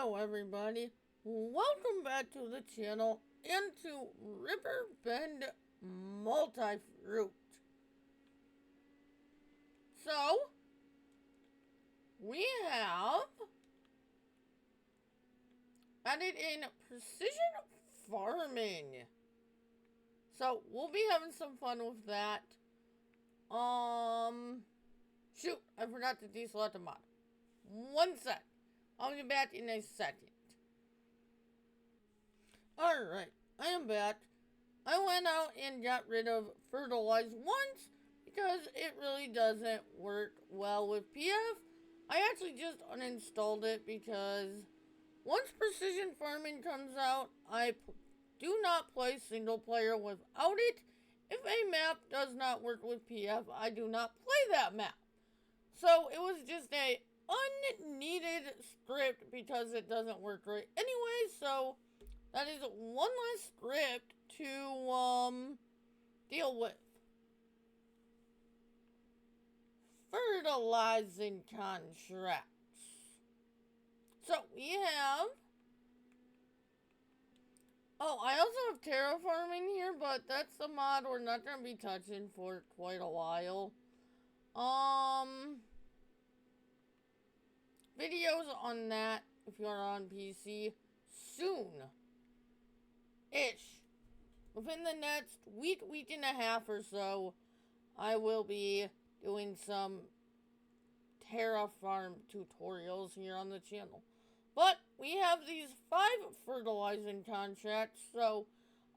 Hello everybody, welcome back to the channel and to Riverbend Multifruit. So, we have added in precision farming. So, we'll be having some fun with that. Shoot, I forgot to deselect a mod. One sec. I'll be back in a second. Alright, I am back. I went out and got rid of Fertilize once because it really doesn't work well with PF. I actually just uninstalled it because once Precision Farming comes out, I do not play single player without it. If a map does not work with PF, I do not play that map. So it was just a unneeded script because it doesn't work right anyway, so that is one less script to deal with. Fertilizing contracts. So we have, I also have terraforming here, but that's the mod we're not going to be touching for quite a while. Videos on that, if you're on PC, soon-ish. Within the next week and a half or so, I will be doing some terraform tutorials here on the channel. But we have these 5 fertilizing contracts, so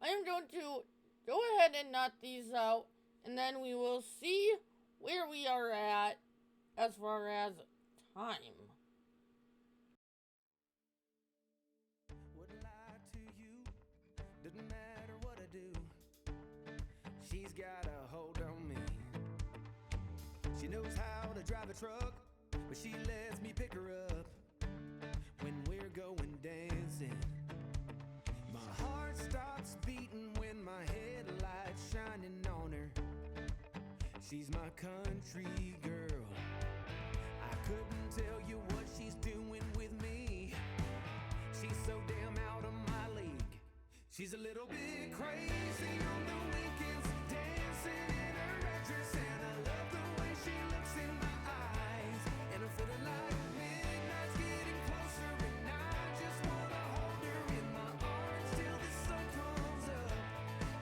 I am going to go ahead and knock these out, and then we will see where we are at as far as time. Wouldn't lie to you, doesn't matter what I do. She's got a hold on me. She knows how to drive a truck, but she lets me pick her up when we're going dancing. My heart starts beating when my headlights shining on her. She's my country girl. I couldn't tell you what she's doing with me. She's so damn out of my league. She's a little bit crazy on the weekends, dancing in her red dress, and I love the way she looks in my eyes. And I'm feeling like midnight's getting closer, and I just wanna hold her in my arms till the sun comes up.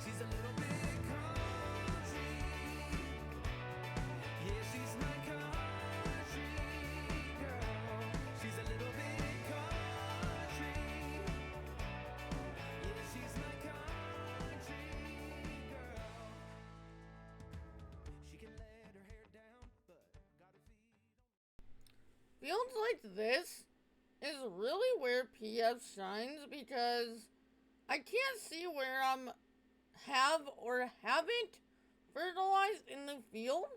She's a little bit country. Yeah, she's my country girl. She's a little bit country. Yeah, she's my country girl. She can let her hair down, but gotta feed on. Fields like this is really where PF shines because I can't see where I'm have or haven't fertilized in the field,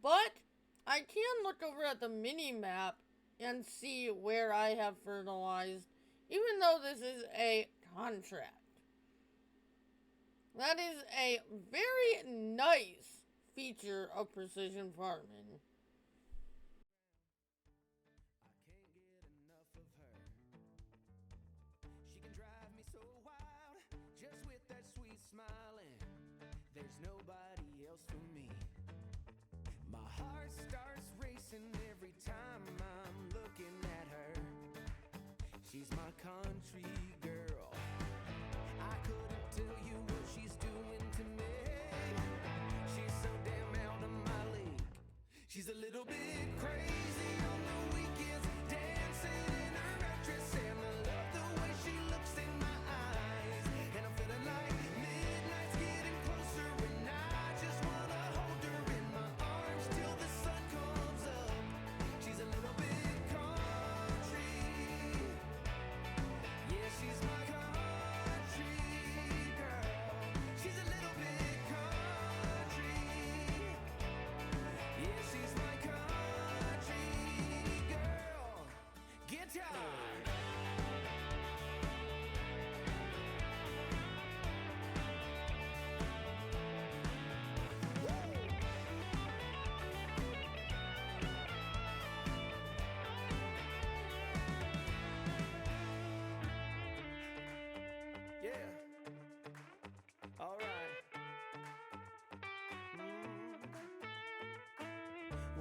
but I can look over at the mini map and see where I have fertilized, even though this is a contract. That is a very nice feature of precision farming. I can't get enough of her. She can drive me so wild, just with that sweet smiling. There's nobody else for me. My heart starts racing every time I'm looking at her. She's my country girl. I couldn't tell you what she's doing to me. She's so damn out of my league. She's a little bit crazy on the weekends, dancing in her red dress, and I love the way she looks in my eyes. And I'm feeling like midnight's getting closer, and I just wanna hold her in my arms till the sun comes up. She's a little bit country. Yeah, she's my country girl. She's a little bit country. Yeah, she's my country girl. Guitar.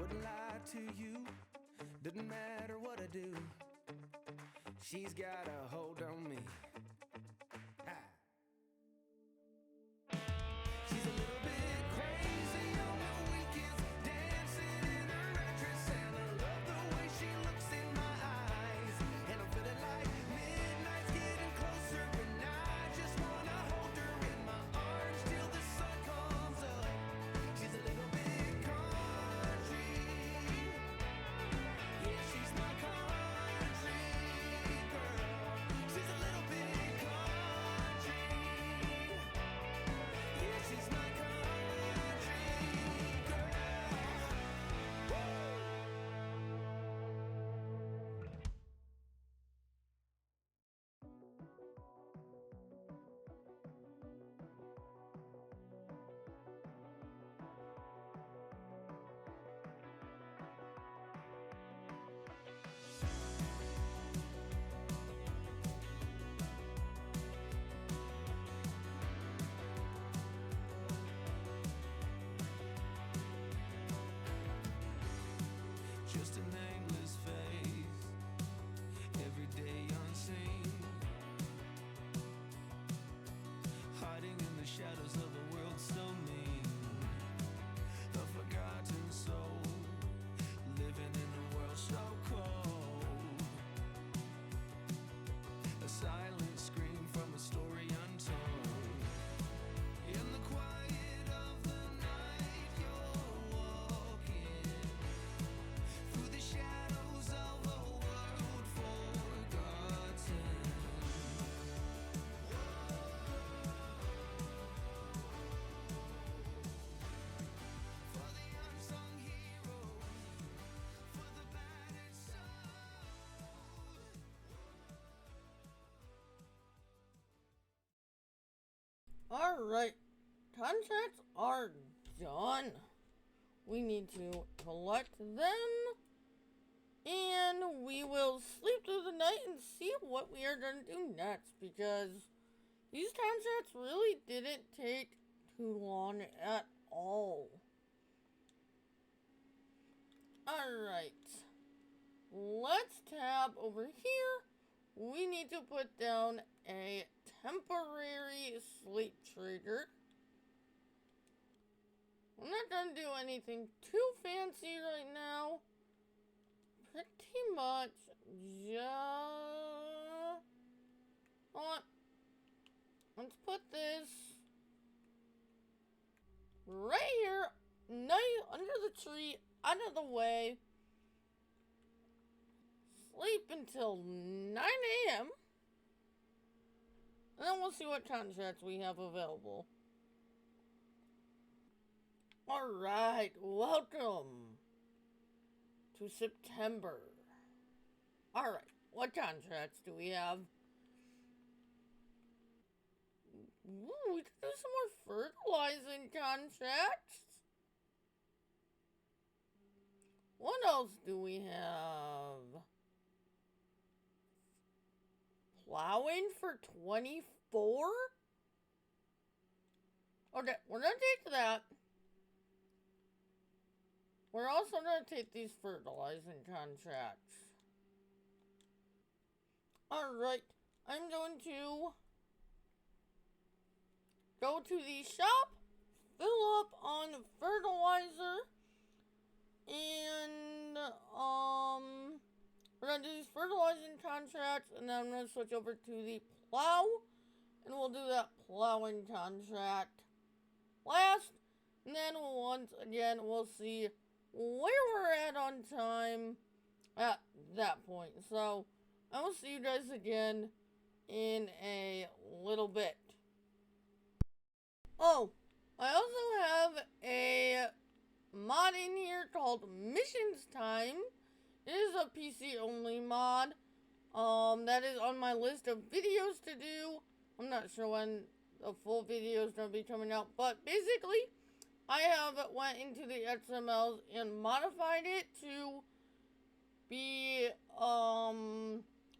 wouldn't lie to you. Doesn't matter what I do. She's got a hold on me. Ha. She's a little bit crazy on the weekends, dancing in her red dress, and I love the way she looks in my eyes. And I'm feeling like midnight's getting closer, and I just wanna hold her in my arms till the sun comes up. She's a little bit country. Yeah, she's my country girl. She's a little bit country. Yeah, she's my country girl. Just a nameless face, every day unseen, hiding in the shadows of a world so mean. A forgotten soul, living in a world so cold. A silent scream from a story untold. In the quiet of the night, you're walking through the shadows of a world forgotten. For the unsung heroes, for the battered soul. Alright, contracts are done. We need to collect them, and we will sleep through the night and see what we are going to do next, because these contracts really didn't take too long at all. Alright, let's tab over here. We need to put down a temporary sleep trigger. I'm not gonna do anything too fancy right now. Pretty much just... Hold on. Let's put this right here, night under the tree, out of the way. Sleep until 9 a.m. And then we'll see what contracts we have available. Alright, welcome to September. Alright, what contracts do we have? Ooh, we could do some more fertilizing contracts. What else do we have? Plowing for 24? Okay, we're gonna take that. We're also gonna take these fertilizing contracts. Alright, I'm going to go to the shop, fill up on fertilizer, and we're gonna do these fertilizing contracts, and then I'm gonna switch over to the plow, and we'll do that plowing contract last, and then once again we'll see where we're at on time at that point. So I will see you guys again in a little bit. Oh, I also have a mod in here called Missions Time. It is a PC only mod. That is on my list of videos to do. I'm not sure when the full video is going to be coming out, but basically I have went into the XMLs and modified it to be,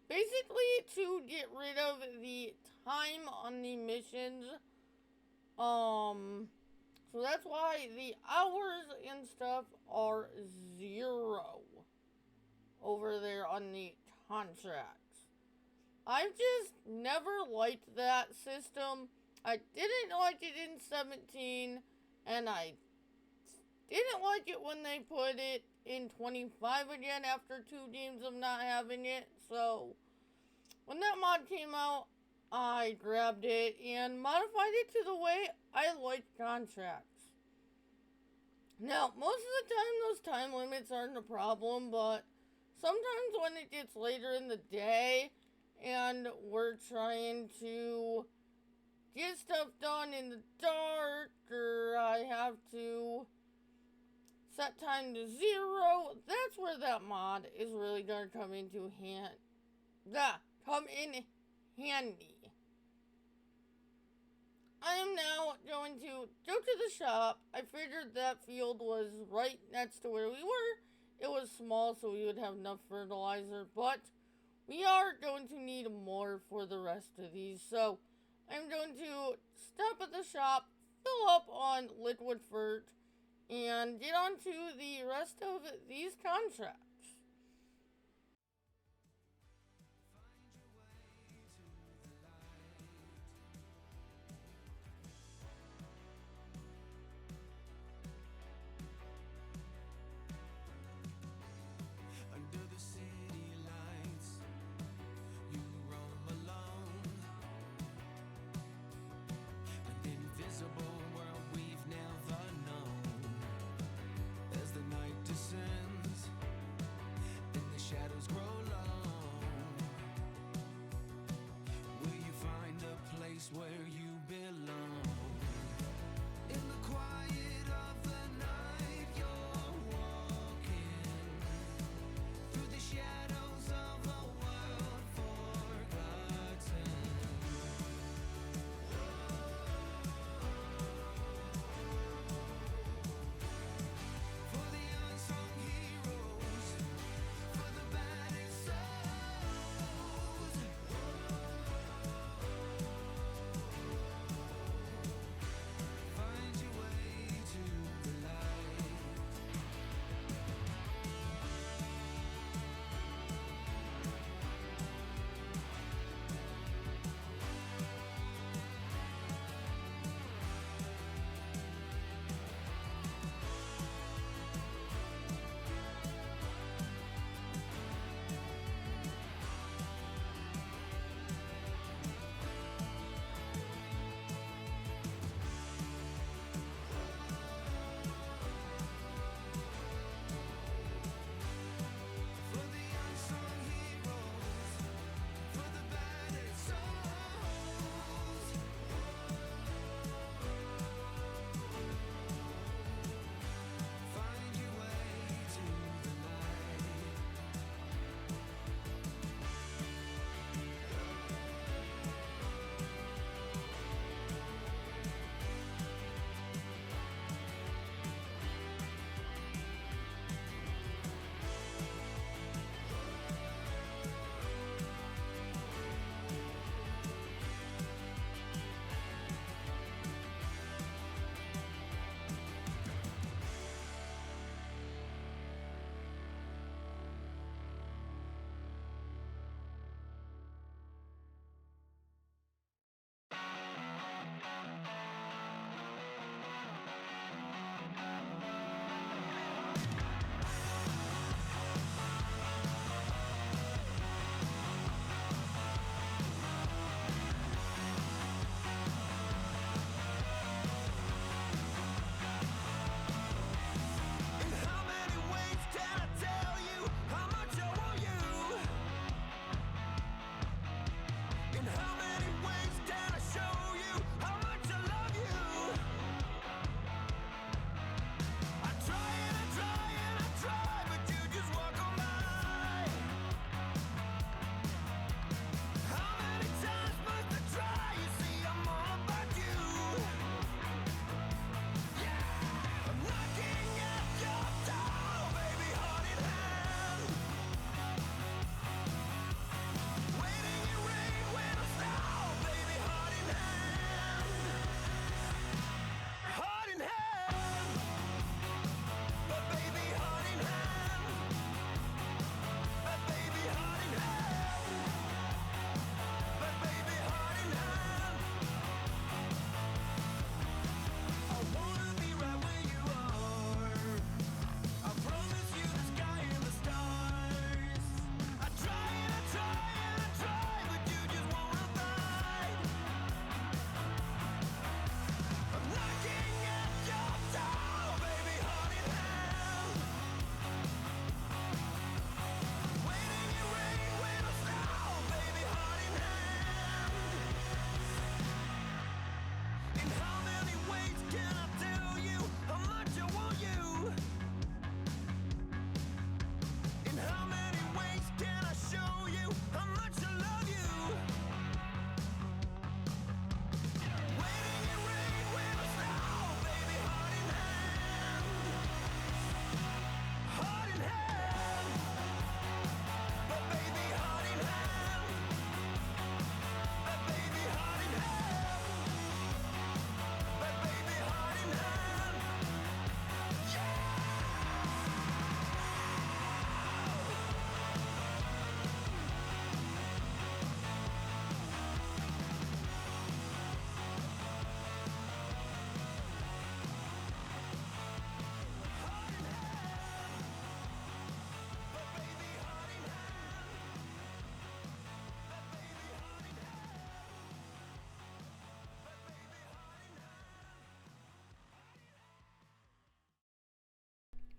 basically to get rid of the time on the missions, So that's why the hours and stuff are 0 over there on the contracts. I've just never liked that system. I didn't like it in 17, and I didn't like it when they put it in 25 again after 2 games of not having it. So when that mod came out, I grabbed it and modified it to the way I like contracts. Now, most of the time, those time limits aren't a problem, but sometimes when it gets later in the day and we're trying to get stuff done in the dark, or I have to set time to 0, that's where that mod is really going to come into come in handy. I am now going to go to the shop. I figured that field was right next to where we were. It was small, so we would have enough fertilizer, but we are going to need more for the rest of these. So I'm going to stop at the shop, fill up on liquid fert, and get on to the rest of these contracts. Under the city lights, you roam alone. An invisible world we've never known. As the night descends,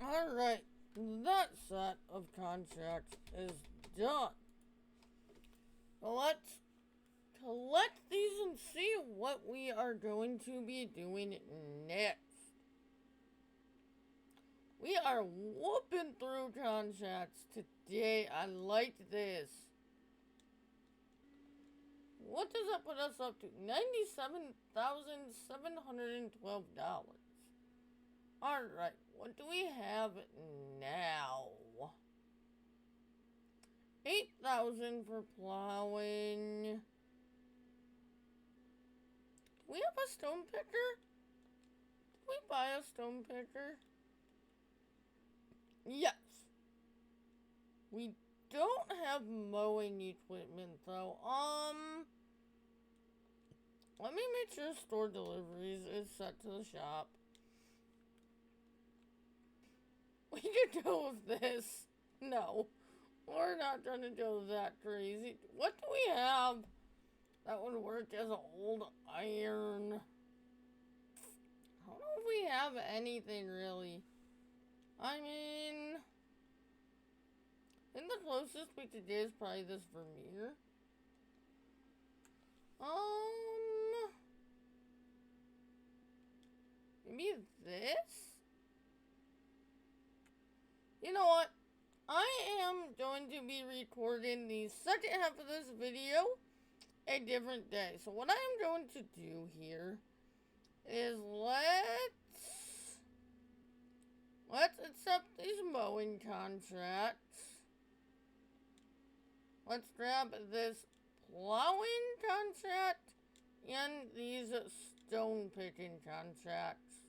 Alright, that set of contracts is done. So let's collect these and see what we are going to be doing next. We are whooping through contracts today. I like this. What does that put us up to? $97,712. Alright, what do we have now? 8,000 for plowing. Do we have a stone picker? Did we buy a stone picker? Yes. We don't have mowing equipment though. Let me make sure store deliveries is set to the shop. We could go with this. No. We're not trying to go that crazy. What do we have that would work as an old iron? I don't know if we have anything really. I mean, I think the closest we could get is probably this Vermeer. Maybe this? You know what? I am going to be recording the second half of this video a different day. So what I am going to do here is let's accept these mowing contracts. Let's grab this plowing contract and these stone picking contracts.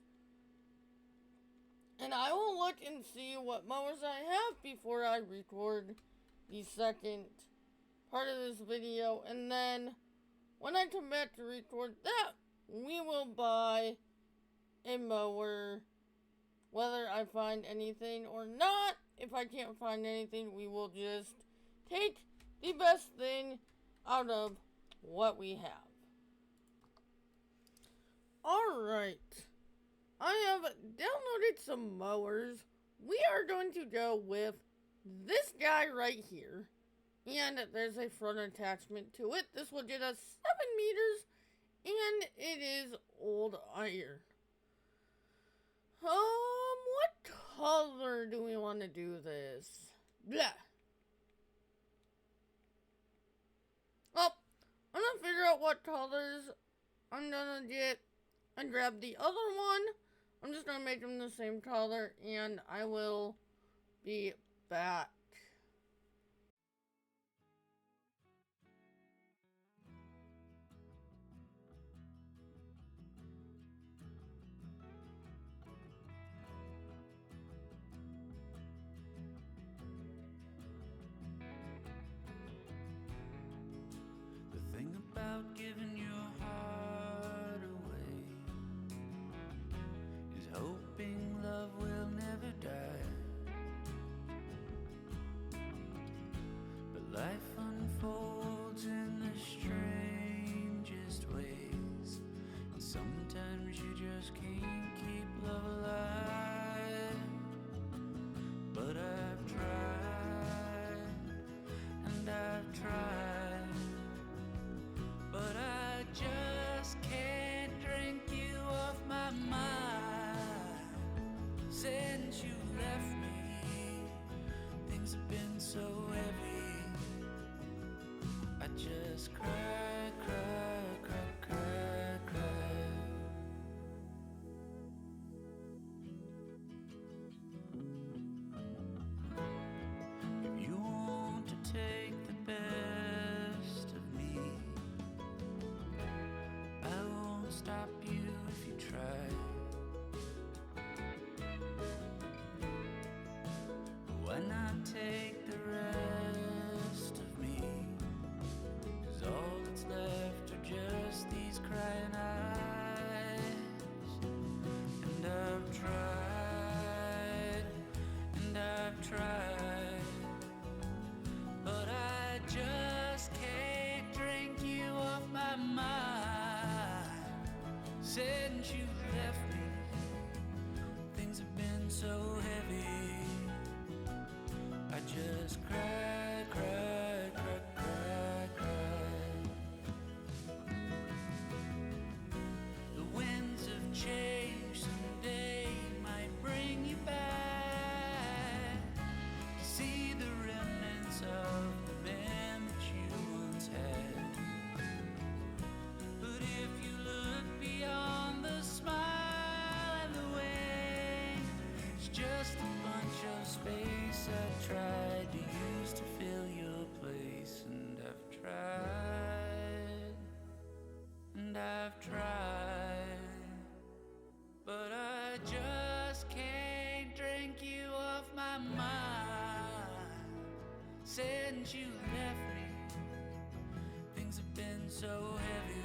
And I will look and see what mowers I have before I record the second part of this video. And then when I come back to record that, we will buy a mower. Whether I find anything or not, if I can't find anything, we will just take the best thing out of what we have. Alright. I have downloaded some mowers. We are going to go with this guy right here. And there's a front attachment to it. This will get us 7 meters. And it is old iron. What color do we want to do this? Blah. Oh, I'm gonna figure out what colors I'm gonna get and grab the other one. I'm just gonna make them the same color and I will be back. The thing about giving your heart away is hoping love will never die. But life unfolds in the strangest ways, and sometimes you just can't keep love alive. But I've tried, and I've tried, but I just can't drink you off my mind. Since you left me, things have been so heavy. I just cry, cry, cry, cry, cry. If you want to take the best of me, I won't stop you if you try. Why not take the rest of me? 'Cause all that's left are just these crying eyes. And I've tried, and I've tried, but I just can't drink you off my mind. Since you left me, things have been so heavy. since you left me. Things have been so heavy.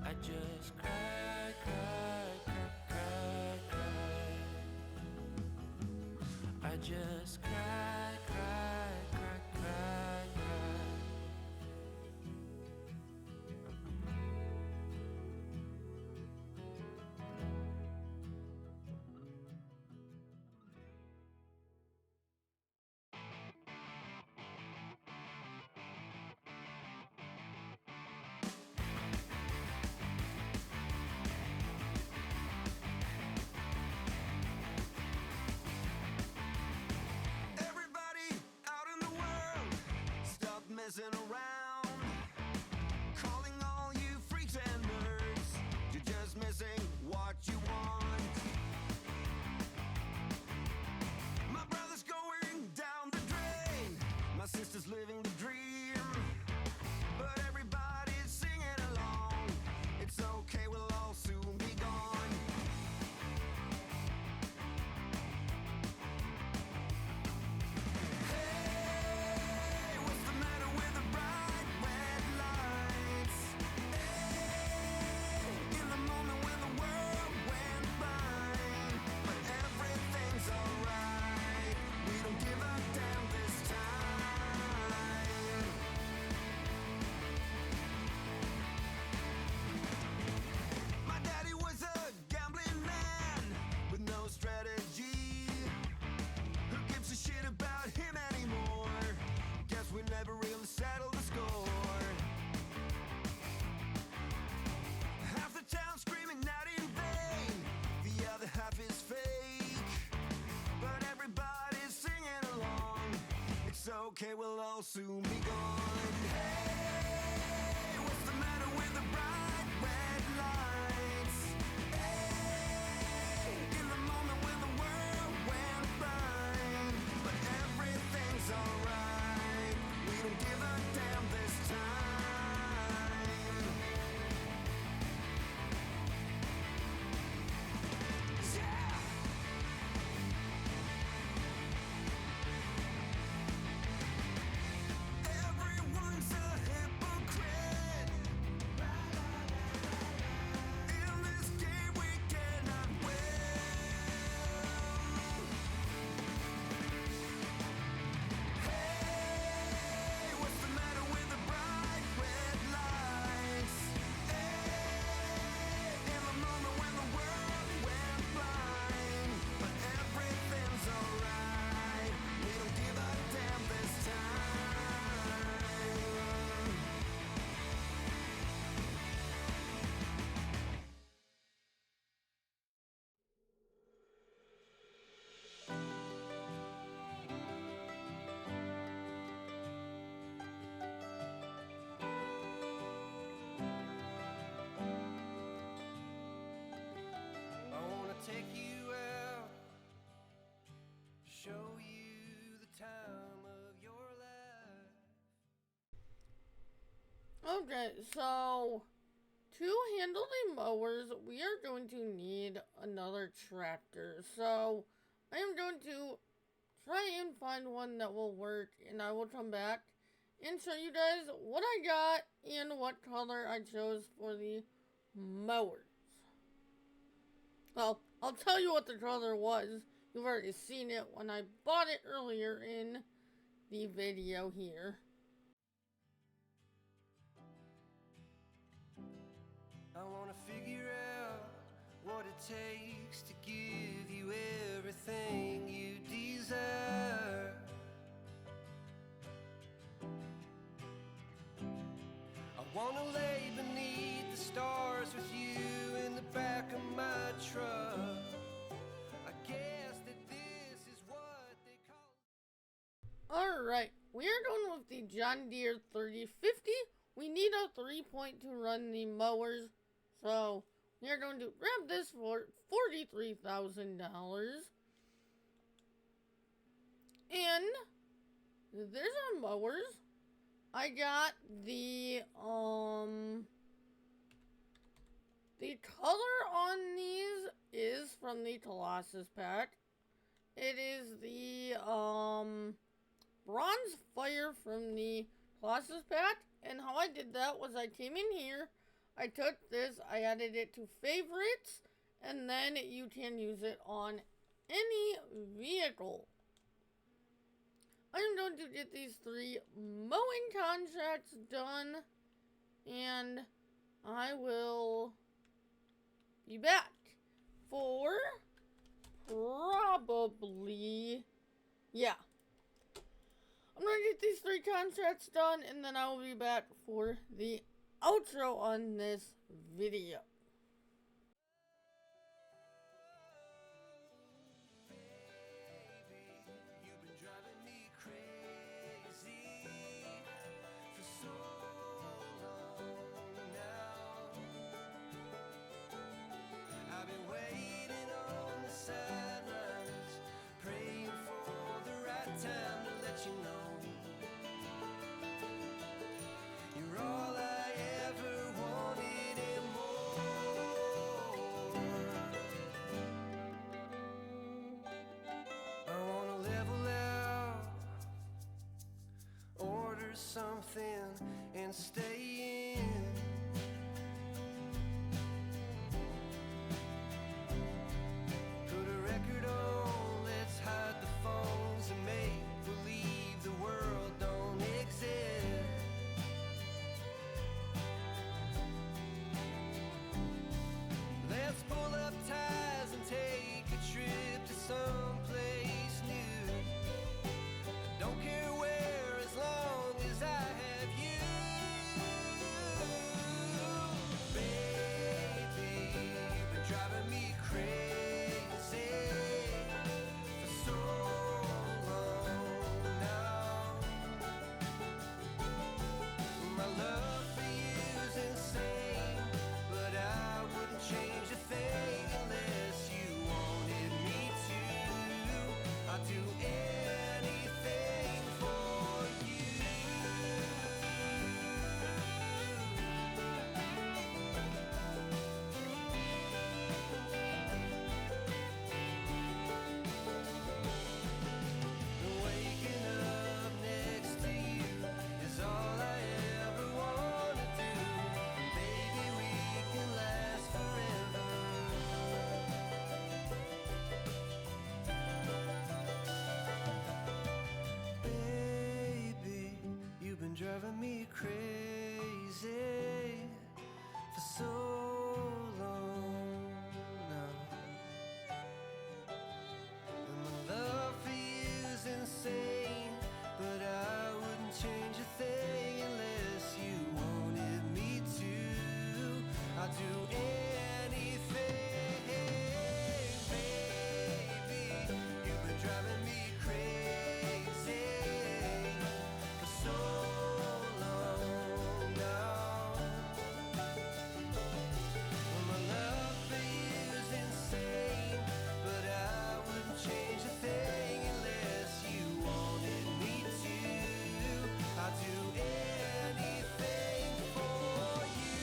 I just cry, cry, cry, cry, cry. I just cry, cry, cry, cry, cry. Everybody out in the world, stop messing around. Calling all you freaks and nerds, you're just missing what you want. My brother's going down the drain, my sister's living the dream, but everybody's singing along. It's okay, we'll all soon be gone. Hey, what's the matter with the bright red lights? Hey, in the moment when the world went blind, but everything's alright. We don't give a damn this time. My daddy was a gambling man with no strategy. Who gives a shit about him anymore? Guess we never really settled the score. Half the town screaming out in vain, the other half is fake, but everybody's singing along. It's okay, we'll all soon be gone. Hey, what's the matter with the bright red lights? Hey, in the moment when the world went blind, but everything's alright. We don't give a damn this time. Yeah! Everyone's a hypocrite. In this game we cannot win. Hey, what's the matter with the bright red lights? Hey, in the moment when the world went blind, but everything's alright. We don't give a damn this time. I wanna take you out, show you the time of your life. Okay, so to handle the mowers, we are going to need another tractor. So I am going to try and find one that will work, and I will come back and show you guys what I got and what color I chose for the mowers. Well, I'll tell you what the color was. You've already seen it when I bought it earlier in the video here. I wanna figure out what it takes to give you everything you desire. I wanna lay beneath the stars with you in the back of my truck. I guess that this is what they call. Alright, we are going with the John Deere 3050. We need a 3-point to run the mowers, so we are going to grab this for $43,000. And there's our mowers. I got the color on these is from the Colossus pack. It is the bronze fire from the process pack. And how I did that was I came in here, I took this, I added it to favorites, and then you can use it on any vehicle. I'm going to get these 3 mowing contracts done, and I will be back for probably, yeah. I'm gonna get these 3 contracts done, and then I will be back for the outro on this video. Something and stay in. Put a record on, let's hide the phones and make believe the world don't exist. Let's pull up ties and take a trip to someplace new. Don't care where, as long as I have you. Baby, you've been driving me crazy for so long now. My love for you's insane, but I wouldn't change a thing unless you wanted me to. I'd do anything for you. Waking up next to you is all I ever wanna do. Maybe we can last forever. Baby, you've been driving me crazy for so long now. And my love for you's insane, but I wouldn't change a thing unless you wanted me to. I'd do anything, baby. You've been driving me crazy for so long now. Well, my love for you's insane, but I wouldn't change a thing unless you wanted me to. I'd do anything for you.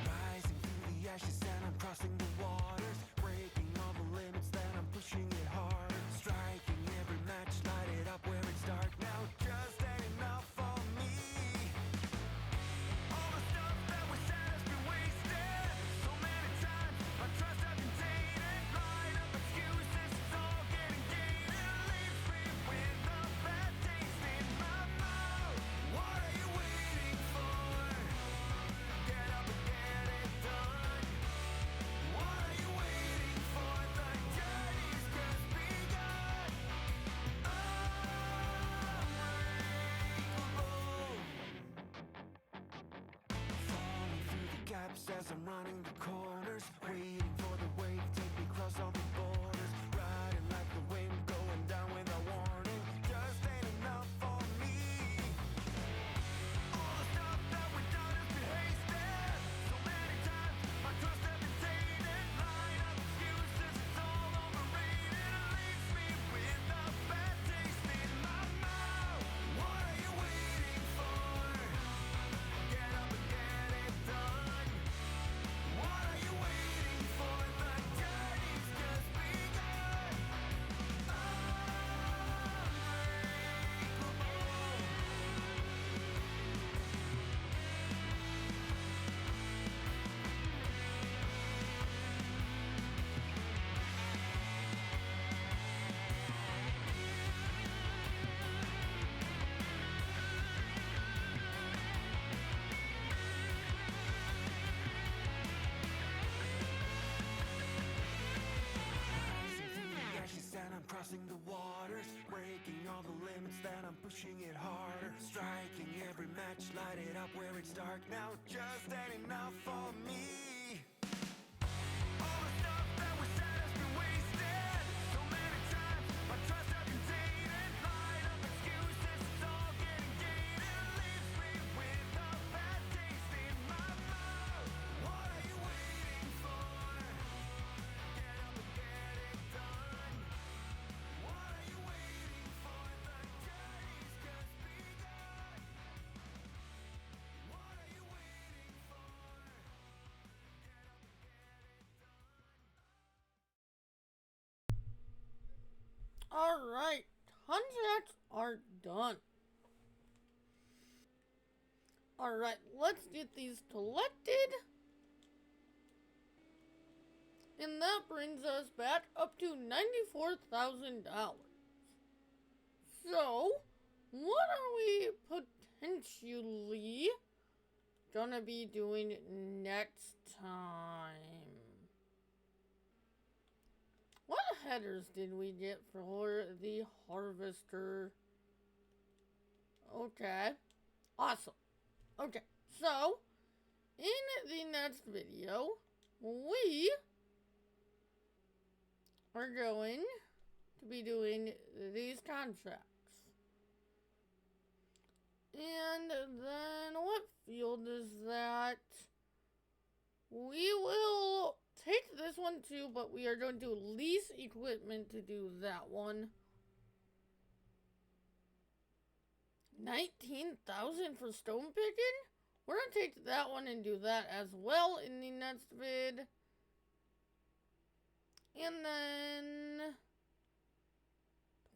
Rising through the ashes and I'm crossing the waters, breaking all the limits, then I'm pushing it hard, striking every match, light it up where it's dark now. Just ain't enough for me. All the stuff that we said has been wasted so many times. My trust I've been tainted, line up excuses, it's all getting gated. Leaves me with a bad taste in my mouth. What are you waiting for? Get up and get it done. What are you waiting for? The journey's just begun. Unbreakable. Falling through the gaps as I'm running the corners, waiting for the wave, take me across all the borders, riding like the wind, going down without warning. Just ain't enough for me. All the stuff crossing the waters, breaking all the limits that I'm pushing it harder, striking every match, light it up where it's dark now, just ain't enough for me. All the stuff that was said has been wasted so many times, my trust I've contained, lied up excuses, it's all getting gated, leaves me with a bad taste in my mouth. What are you waiting for? Get up and get it done. What are you waiting for? The journey's just begun. What are you waiting for? Get up and get it done. Alright, contracts are done. Alright, let's get these collected. And that brings us back up to $94,000. So, what are we potentially gonna be doing next time? What headers did we get for the harvester? Okay, awesome. Okay, so in the next video, we are going to be doing these contracts. And then what field is that? We will take this one too, but we are going to lease equipment to do that one. 19,000 for stone picking? We're gonna take that one and do that as well in the next vid. And then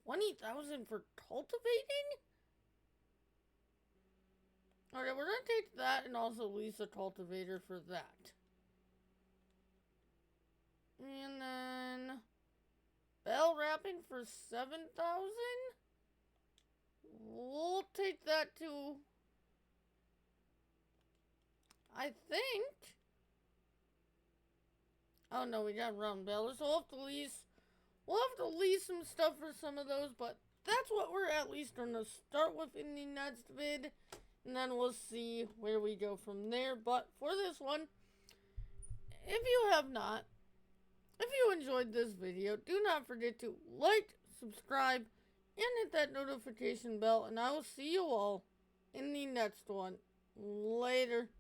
20,000 for cultivating? Okay, we're gonna take that and also lease a cultivator for that. And then bell wrapping for 7,000? We'll take that too. I think. Oh no, we got round bellers. We'll have to lease some stuff for some of those, but that's what we're at least gonna start with in the next vid. And then we'll see where we go from there. But for this one, if you enjoyed this video, do not forget to like, subscribe, and hit that notification bell. And I will see you all in the next one. Later.